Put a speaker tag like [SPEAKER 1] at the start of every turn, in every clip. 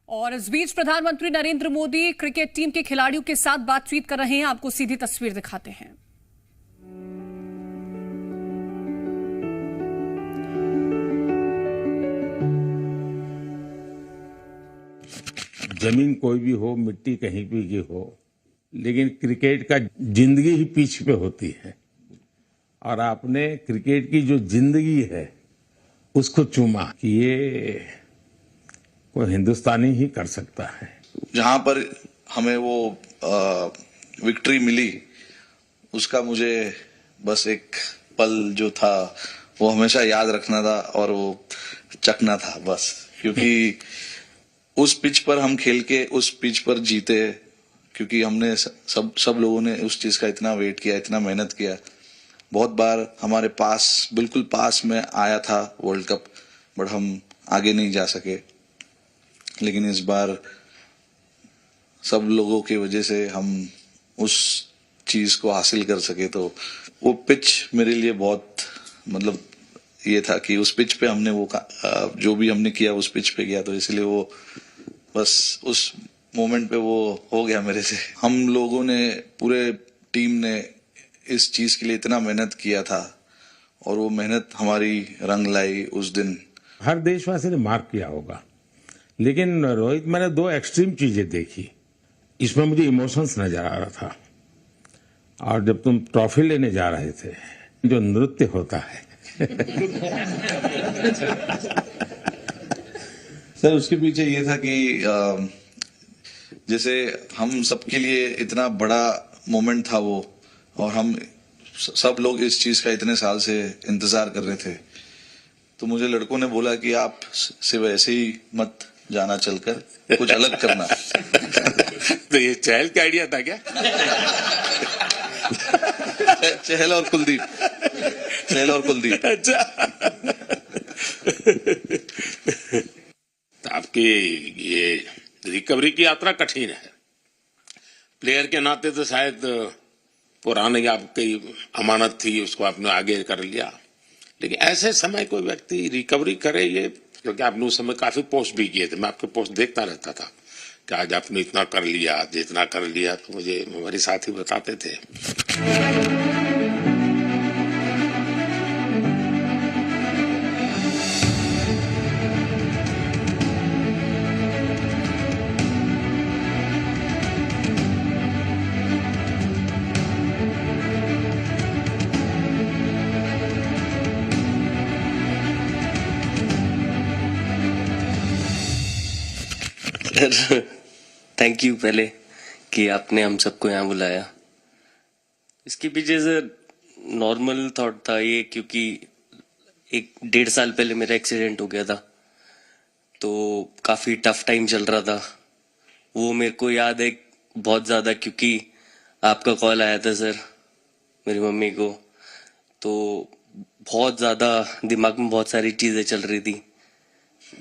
[SPEAKER 1] और इस बीच प्रधानमंत्री नरेंद्र मोदी क्रिकेट टीम के खिलाड़ियों के साथ बातचीत कर रहे हैं। आपको सीधी तस्वीर दिखाते हैं।
[SPEAKER 2] जमीन कोई भी हो, मिट्टी कहीं भी की हो, लेकिन क्रिकेट का जिंदगी ही पिच पे होती है। और आपने क्रिकेट की जो जिंदगी है उसको चूमा कि ये कोई हिंदुस्तानी ही कर सकता है।
[SPEAKER 3] जहां पर हमें वो विक्ट्री मिली, उसका मुझे बस एक पल जो था वो हमेशा याद रखना था और वो चखना था बस। क्योंकि उस पिच पर हम खेल के उस पिच पर जीते, क्योंकि हमने सब लोगों ने उस चीज का इतना वेट किया, इतना मेहनत किया। बहुत बार हमारे पास, बिल्कुल पास में आया था वर्ल्ड कप, बट हम आगे नहीं जा सके। लेकिन इस बार सब लोगों की वजह से हम उस चीज को हासिल कर सके। तो वो पिच मेरे लिए बहुत मतलब ये था कि उस पिच पे हमने वो जो भी हमने किया उस पिच पे किया, तो इसलिए वो बस उस मोमेंट पे वो हो गया मेरे से। हम लोगों ने, पूरे टीम ने इस चीज के लिए इतना मेहनत किया था और वो मेहनत हमारी रंग लाई उस दिन।
[SPEAKER 2] हर देशवासी ने मार्क किया होगा, लेकिन रोहित, मैंने दो एक्सट्रीम चीजें देखी। इसमें मुझे इमोशंस नजर आ रहा था। और जब तुम ट्रॉफी लेने जा रहे थे, जो नृत्य होता है
[SPEAKER 3] सर, उसके पीछे ये था कि जैसे हम सबके लिए इतना बड़ा मोमेंट था वो, और हम सब लोग इस चीज का इतने साल से इंतजार कर रहे थे। तो मुझे लड़कों ने बोला कि आप सिर्फ ऐसे ही मत जाना, चलकर कुछ अलग करना।
[SPEAKER 2] तो ये चहल का आइडिया था क्या?
[SPEAKER 3] चहल और कुलदीप।
[SPEAKER 2] अच्छा। तो आपकी ये रिकवरी की यात्रा कठिन है। प्लेयर के नाते तो शायद पुरानी आपकी अमानत थी, उसको आपने आगे कर लिया। लेकिन ऐसे समय कोई व्यक्ति रिकवरी करे, ये क्योंकि आपने उस समय काफी पोस्ट भी किए थे, मैं आपके पोस्ट देखता रहता था कि आज आपने इतना कर लिया, आज इतना कर लिया। तो मुझे हमारे साथी बताते थे।
[SPEAKER 4] थैंक यू पहले कि आपने हम सबको यहाँ बुलाया। इसके पीछे से नॉर्मल थॉट था ये, क्योंकि 1-1.5 साल पहले मेरा एक्सीडेंट हो गया था, तो काफी टफ टाइम चल रहा था। वो मेरे को याद है बहुत ज्यादा, क्योंकि आपका कॉल आया था सर मेरी मम्मी को, तो बहुत ज्यादा दिमाग में बहुत सारी चीजें चल रही थी।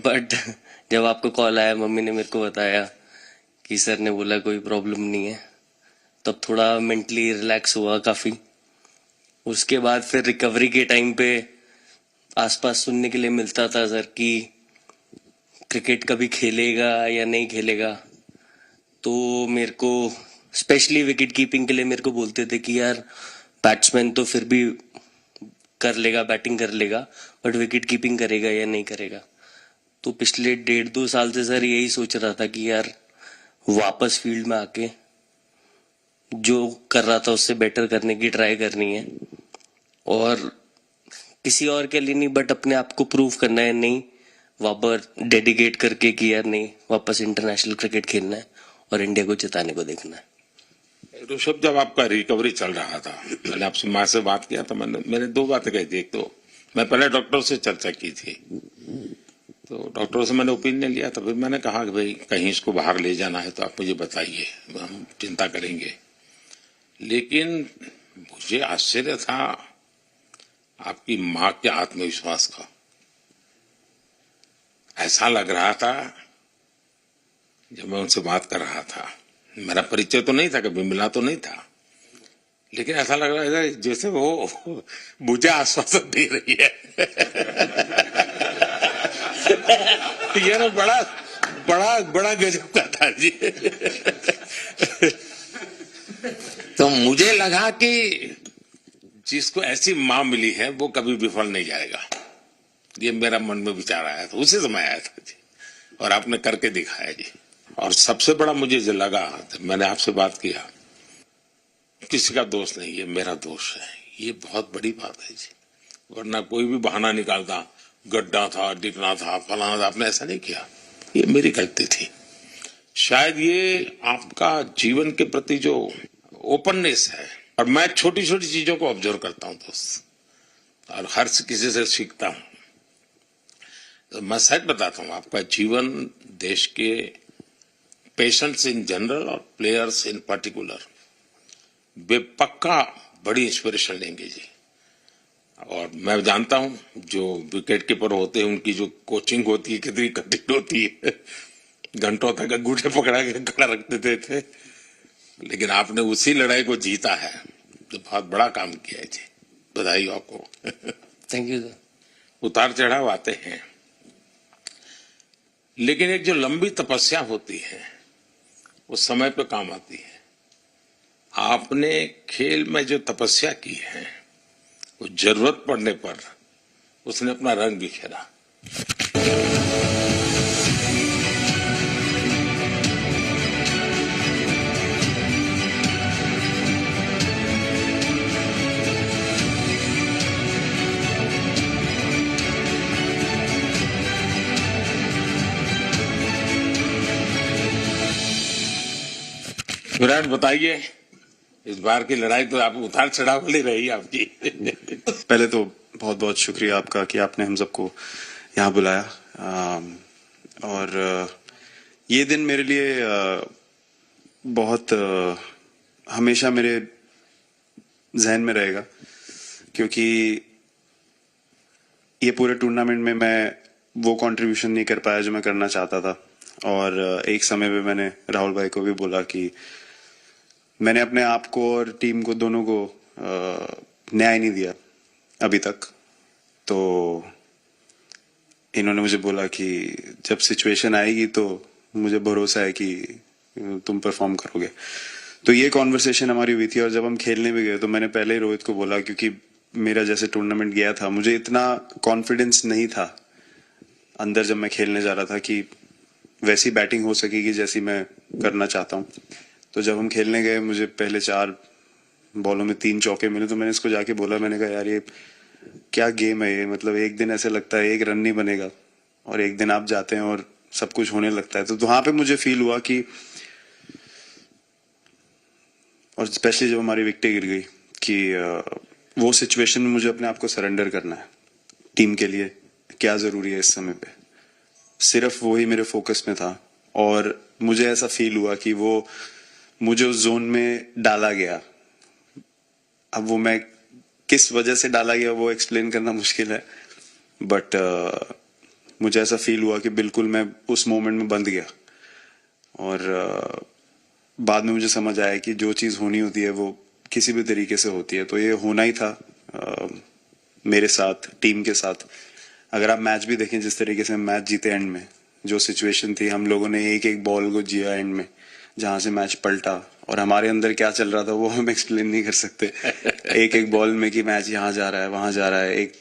[SPEAKER 4] बट जब आपका कॉल आया, मम्मी ने मेरे को बताया कि सर ने बोला कोई प्रॉब्लम नहीं है, तब थोड़ा मेंटली रिलैक्स हुआ काफी। उसके बाद फिर रिकवरी के टाइम पे आसपास सुनने के लिए मिलता था सर कि क्रिकेट कभी खेलेगा या नहीं खेलेगा। तो मेरे को स्पेशली विकेट कीपिंग के लिए मेरे को बोलते थे कि यार बैट्समैन तो फिर भी कर लेगा, बैटिंग कर लेगा, बट विकेट कीपिंग करेगा या नहीं करेगा। तो पिछले 1.5-2 साल से सर यही सोच रहा था कि यार वापस फील्ड में आके जो कर रहा था उससे बेटर करने की ट्राई करनी है, और किसी और के लिए नहीं बट अपने आप को प्रूव करना है। नहीं, वापस डेडिकेट करके कि यार नहीं, वापस इंटरनेशनल क्रिकेट खेलना है और इंडिया को जिताने को देखना है।
[SPEAKER 2] ऋषभ, जब आपका रिकवरी चल रहा था, मैंने आपसे माँ से बात किया तो मैंने दो बातें कही थी। एक तो मैं पहले डॉक्टर से चर्चा की थी, तो डॉक्टरों से मैंने ओपिनियन लिया था। फिर मैंने कहा कि भाई कहीं इसको बाहर ले जाना है तो आप मुझे बताइए, हम चिंता करेंगे। लेकिन मुझे आश्चर्य था आपकी माँ के आत्मविश्वास का। ऐसा लग रहा था, जब मैं उनसे बात कर रहा था, मेरा परिचय तो नहीं था, कभी मिला तो नहीं था, लेकिन ऐसा लग रहा था जैसे वो मुझे आश्वासन दे रही है। ये ना बड़ा बड़ा गजब का था जी। तो मुझे लगा कि जिसको ऐसी मां मिली है वो कभी विफल नहीं जाएगा, ये मेरा मन में विचार आया था, उसी समय आया था जी, और आपने करके दिखाया जी। और सबसे बड़ा मुझे जो लगा, मैंने आपसे बात किया, किसी का दोष नहीं, ये मेरा दोष है, ये बहुत बड़ी बात है जी। वरना कोई भी बहाना निकालता, गड्ढा था, डिगना था, फलाना था, आपने ऐसा नहीं किया, ये मेरी गलती थी। शायद ये आपका जीवन के प्रति जो ओपननेस है, और मैं छोटी छोटी चीजों को ऑब्जर्व करता हूं दोस्त, और हर किसी से सीखता हूं। तो मैं सच बताता हूं, आपका जीवन देश के पेशेंट्स इन जनरल और प्लेयर्स इन पर्टिकुलर वे पक्का बड़ी इंस्पिरेशन लेंगे जी। और मैं जानता हूं जो विकेट कीपर होते हैं उनकी जो कोचिंग होती है कितनी कठिन होती है, घंटों तक अंगूठे पकड़ा के खड़ा रख देते थे, लेकिन आपने उसी लड़ाई को जीता है, तो बहुत बड़ा काम किया है जी, बधाई हो आपको।
[SPEAKER 4] Thank you sir.
[SPEAKER 2] उतार चढ़ाव आते हैं, लेकिन एक जो लंबी तपस्या होती है वो समय पे काम आती है। आपने खेल में जो तपस्या की है वो जरूरत पड़ने पर उसने अपना रंग बिखेरा। विराट बताइए, इस बार की लड़ाई तो आप उतार चढ़ाव वाली रही आपकी।
[SPEAKER 5] पहले तो बहुत बहुत शुक्रिया आपका कि आपने हम सबको यहाँ बुलाया, और ये दिन मेरे लिए बहुत हमेशा मेरे जहन में रहेगा, क्योंकि ये पूरे टूर्नामेंट में मैं वो कंट्रीब्यूशन नहीं कर पाया जो मैं करना चाहता था। और एक समय पे मैंने राहुल भाई को भी बोला कि मैंने अपने आप को और टीम को दोनों को न्याय नहीं दिया अभी तक। तो इन्होंने मुझे बोला कि जब सिचुएशन आएगी तो मुझे भरोसा है कि तुम परफॉर्म करोगे। तो ये कॉन्वर्सेशन हमारी हुई थी, और जब हम खेलने भी गए तो मैंने पहले ही रोहित को बोला, क्योंकि मेरा जैसे टूर्नामेंट गया था मुझे इतना कॉन्फिडेंस नहीं था अंदर जब मैं खेलने जा रहा था कि वैसी बैटिंग हो सकेगी जैसी मैं करना चाहता हूँ। तो जब हम खेलने गए मुझे पहले 4 बॉलों में 3 चौके मिले, तो मैंने इसको जाके बोला, मैंने कहा यार ये क्या गेम है ये, मतलब एक दिन ऐसे लगता है 1 रन नहीं बनेगा और एक दिन आप जाते हैं और सब कुछ होने लगता है। तो वहां पे मुझे फील हुआ कि, और स्पेशली जब हमारी विकेट गिर गई, कि वो सिचुएशन में मुझे अपने आप को सरेंडर करना है। टीम के लिए क्या जरूरी है इस समय पे, सिर्फ वही मेरे फोकस में था। और मुझे ऐसा फील हुआ कि वो मुझे उस जोन में डाला गया। अब वो मैं किस वजह से डाला गया वो एक्सप्लेन करना मुश्किल है, बट मुझे ऐसा फील हुआ कि बिल्कुल मैं उस मोमेंट में बंध गया। और बाद में मुझे समझ आया कि जो चीज होनी होती है वो किसी भी तरीके से होती है। तो ये होना ही था मेरे साथ, टीम के साथ। अगर आप मैच भी देखें, जिस तरीके से मैच जीते एंड में, जो सिचुएशन थी, हम लोगों ने एक एक बॉल को जिया एंड में, जहां से मैच पलटा, और हमारे अंदर क्या चल रहा था वो हम एक्सप्लेन नहीं कर सकते। एक एक बॉल में कि मैच यहाँ जा रहा है, वहां जा रहा है, एक